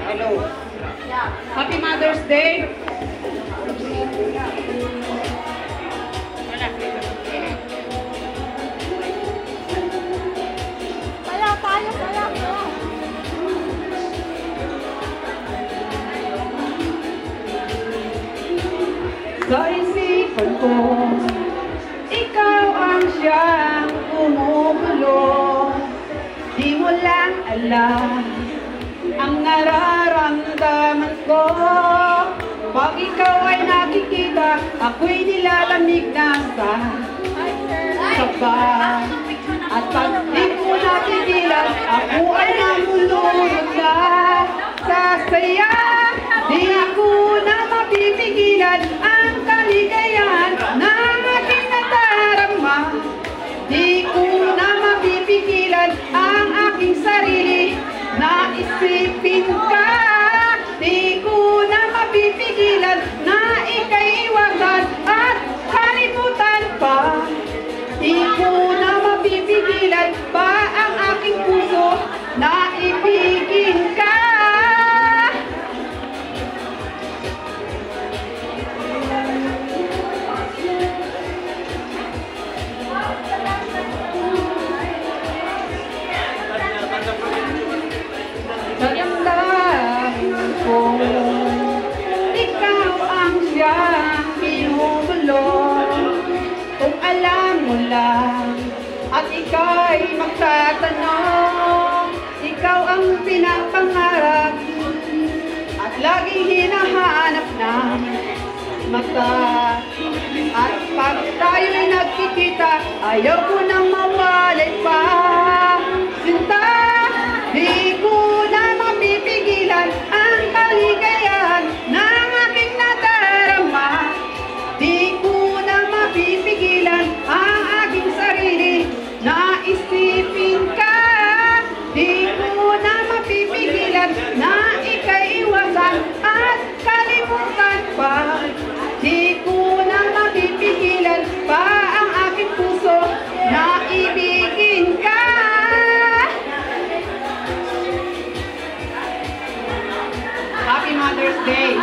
Hello. Happy Mother's Day. Kaya tayo. Sa isipan ko, ikaw ang siyang bumubulo. Di mo lang alam ang nararamdaman ko. Pag ikaw ay nakikita, ako'y nilalamig na sa kaba. At pag di ko napigilan, ako ay namulunod na sa saya. Di ko na mapipigilan ang kaligayahan na aking nadarama. Di ko na mapipigilan ang aking sarili na isipin ka. Di ko na mapipigilan na ika'y iwasan at kalimutan pa. Di ko na mapipigilan pa ang aking puso na ibigin ka. Damdamin ko, ikaw ang siyang binubulong. Kung alam mo lang at ika'y magtatanong, ikaw ang pinapangarap at laging hinahanap ng mata. At pag tayo'y nagkikita, ayaw ko nang mawalay pa. Sinta, di ko na mapipigilan ang kaligayahan ng aking nadarama. Di ko na mapipigilan ang aking sarili na isipin ka. Di ko na mapipigilan na ika'y iwasan at kalimutan pa. Di ko na mapipigilan pa ang aking puso na ibigin ka. Happy Mother's Day!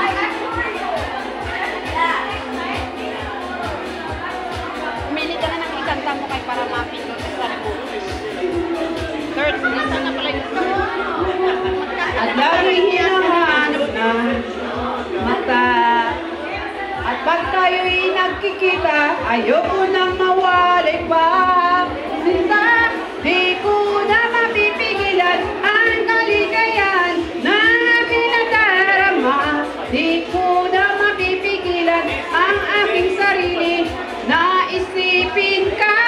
Umili ka na ng ikanta mo kay para mapindot sa remote. Third, nasa na pala yung At lalo'y hinahanap ng mata. At pag tayo'y nagkikita, ayoko nang mawalay pa. Sinta, di ko na mapipigilan ang kaligayahan na aking nadarama. Di ko na mapipigilan ang aking sarili na isipin ka.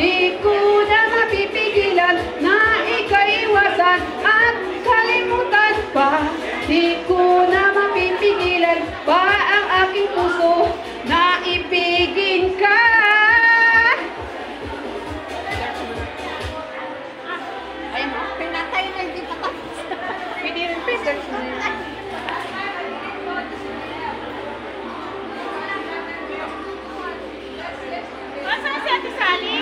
Di ko na mapipigilan na ika'y iwasan at kalimutan pa. Di ko na mapipigilan pa ang aking puso na ibigin ka. Ay, pinatay na hindi pa tapos. Pwede rin pictures mo yun. Saan si Ate Sally?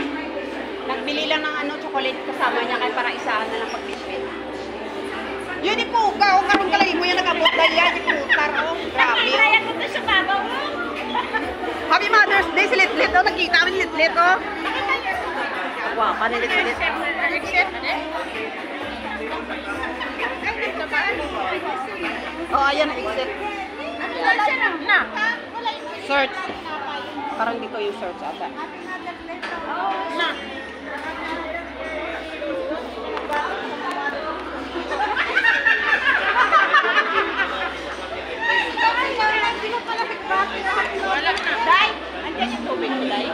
Nagbili lang ng chocolate kasama niya kaya para isahan na lang pag-biscuit. Yun di po ka, o karong kalay mo yan nakabota yan, di putar, o. Grabe. Kaya ko na siya babaw. Happy Mother's Day, si Litlit, o. Nakita kami ni Litlit, o. Wow, pa ni Litlit. Oh, ayan na, exit. Na. Search. Parang dito yung search ata. Na. Wala na. Day, andyan yung tubig mo, Day.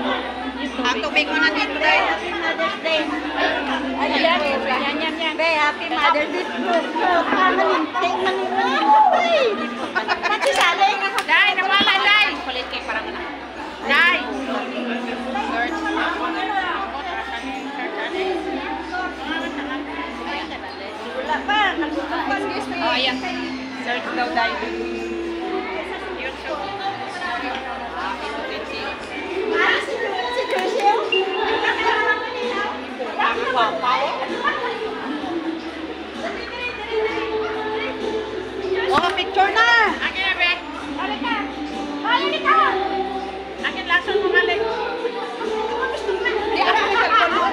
Ang tubig mo na dito, Day. Happy Mother's Day. Ayan, yan. Day, Happy Mother's Day. Malinting. Pati sali. Day, nawala, Day. Kulit kay parang na. Day. Search. Wala pa. Oh, ayan. Search daw, Day. YouTube. Si Crucial. Wow, wow. Picture na! Akin na, be. Balik ka. Balik ka. Akin, lason mo balik. Di ako may cellphone mo.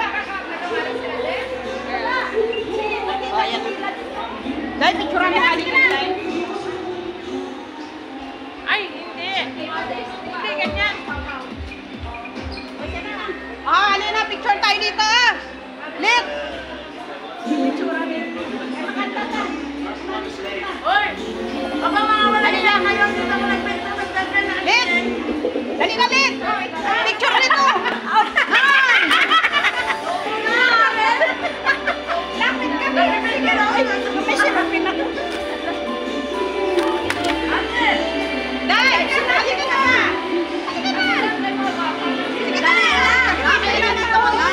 Oh, ayan. Dahil picture na kali ka dahil. Ay, hindi. Hindi, ganyan. Ah, alin na, picture tayo dito ah! Lit! Uy! Baka mga wala nila ngayon. Dito mo nagpagdagdag na. Lit! Dali na, Lit! Picture ulit oh! Hi! Lapit ka ba? May sirapin ako. Dahil! Halika na! Halika na! Sige na! Halika na dito na!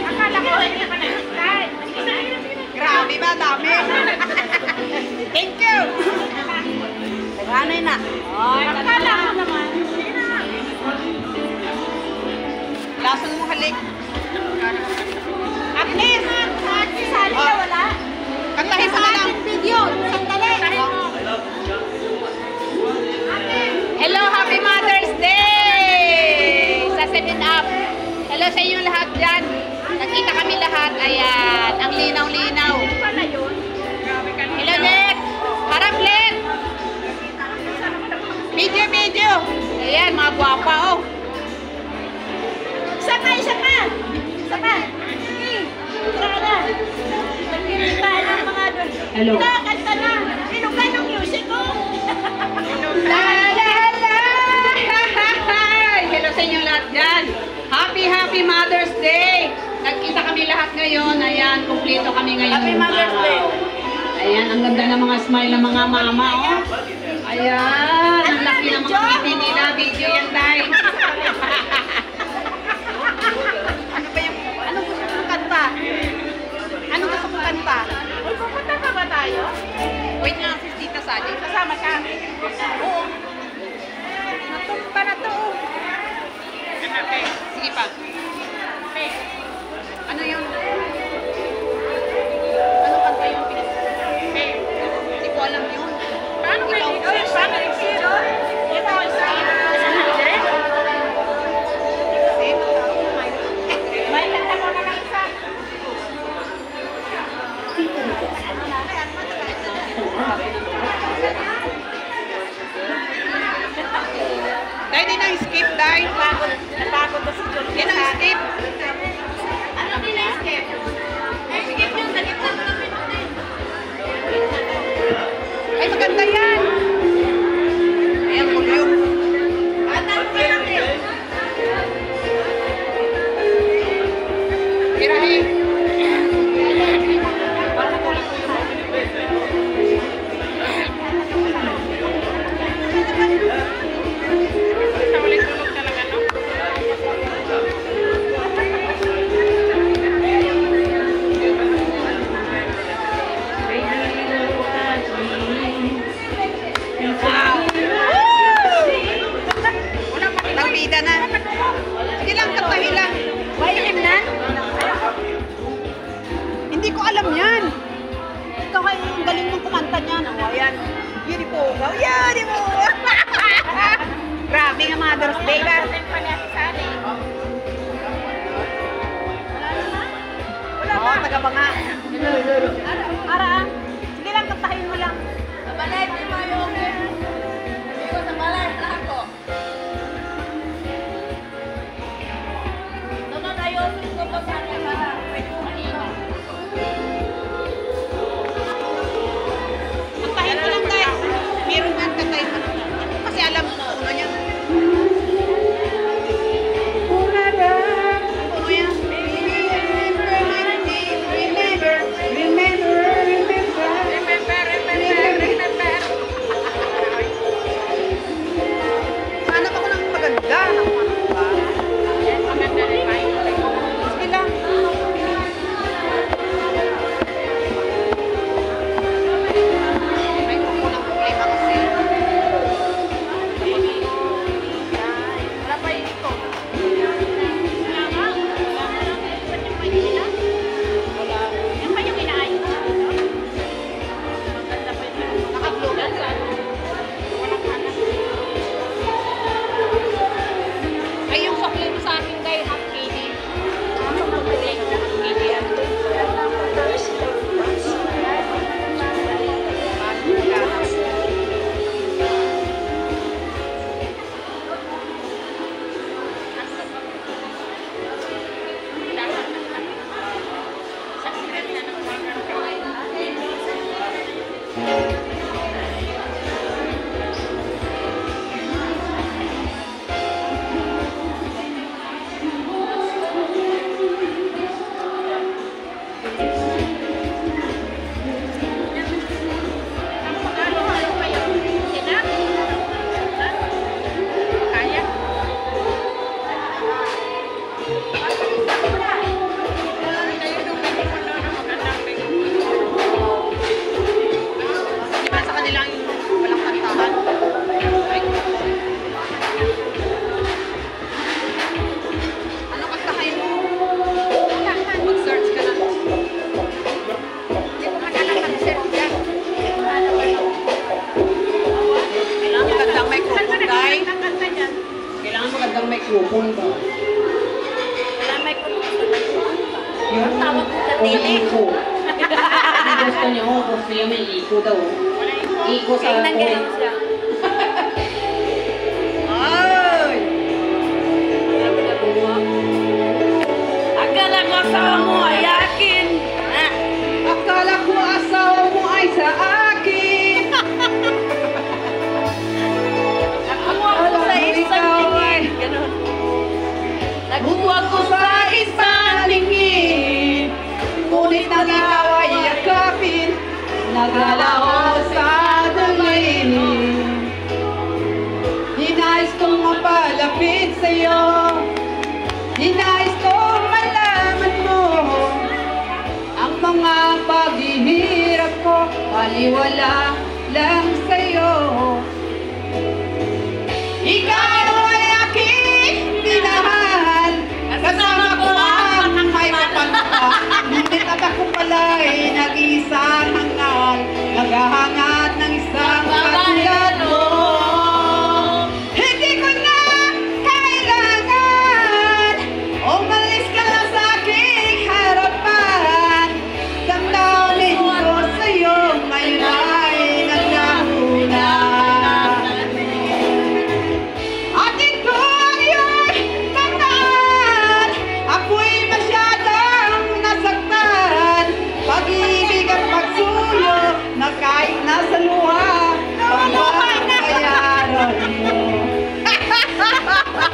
Akala ko hindi pa na-start. Grabe ba? Dami! Thank you! Naghanay na. Akala ko naman. Lasan mo halik. At least, sali na wala. Kantahin mo na lang. Video, sandali. Hello, Happy Mother's Day! Sa 7-Up. Hello sa inyo lahat dyan. Nagkita kami lahat. Ayan, ang linaw-linaw. Hello, Let! Harap, Let! Video, video! Ayan, mga gwapa, oh. Isa pa. Isa pa. Tara na. Nagkirita ng mga doon. Hello. Kanta na. Inugan ng music ko. La la la! Hello sa inyo lahat dyan. Happy Mother's Day! Nagkita kami lahat ngayon. Ayan, kumpleto kami ngayon. Happy Mother's Day. Ayan, ang ganda ng mga smile ng mga mama, oh. Ayan, ang laki ng mga ngiti nila. Video yan, Day. Ano ba yung, anong gusto mong kanta? Anong gusto mong kanta? Uy, pupunta pa ba tayo? Wait nga, si Tita Sally. Kasama ka? Oo. Natumpa na to. Sige pa. Ano yung... Ano kanta yung pinis? Hindi ko alam yun. Paano may Ikaw, ikaw? Paano ikaw? Ito, isa. May kanta mo na ng isa. Dahil din ang skip, dahil. Napagod na si Julia. Yan ang skip. Ano nila-skip? Skip yung sa gitna mo ng pinutin. Ay, maganda yan. Ayan, kulyo. Pirahin. Sa ulit tulog talaga, no? Wow. Walang bida na. Sige lang, katahin lang. May imnan? Hindi ko alam yan. Ikaw kayo yung galing mong kumanta niyan. O, ayan. Beautiful. Oh, beautiful. Grabe nga Mother's Day ba? Oo, taga-banga. Ara, sige lang, kantahin mo lang. Balay, di mo yung... Iko sa balay, lahat ko. Doon tayo, ko pa sa akin para may kumaliwa. Kantahin mo lang tayo. Meron nga kantahin mo. Kasi alam mo, ano yan. Ano yan? Remember, Halo-halo kayo. Sina? Kaya? Di ba sa kanila yung walang kantahan? Ay, ano kantahin mo? Mag-search ka na. Hindi ko madalang mag-search dyan. Kailangan magandang microphone, guys. Kakanta dyan. Kailangan magandang microphone ba? Wala may kulungan. Yung Tawag ko sa o may tili. iko. Hindi gusto niyo, gusto niyo may iko daw. Wala iko. Iko sa Tingnan kulit. ganun siya. Ay! Akala ko asawa mo ay akin. Ah. Akala ko asawa mo ay sa akin. Nakuha ko sa isang tingin. Ganun. Nakuha ko sa isang lingid. Ngunit nag-ikaw ay yakapin. Naglalaho sa dalainin. Hinais kong mapalapit sa'yo. Hinais kong malaman mo ang mga paghihirap ko. Baliwala lang sa'yo. Ikaw ay aking minahal. Kasama ko ang may kapanta. Ngunit at ako pala'y nag-iisang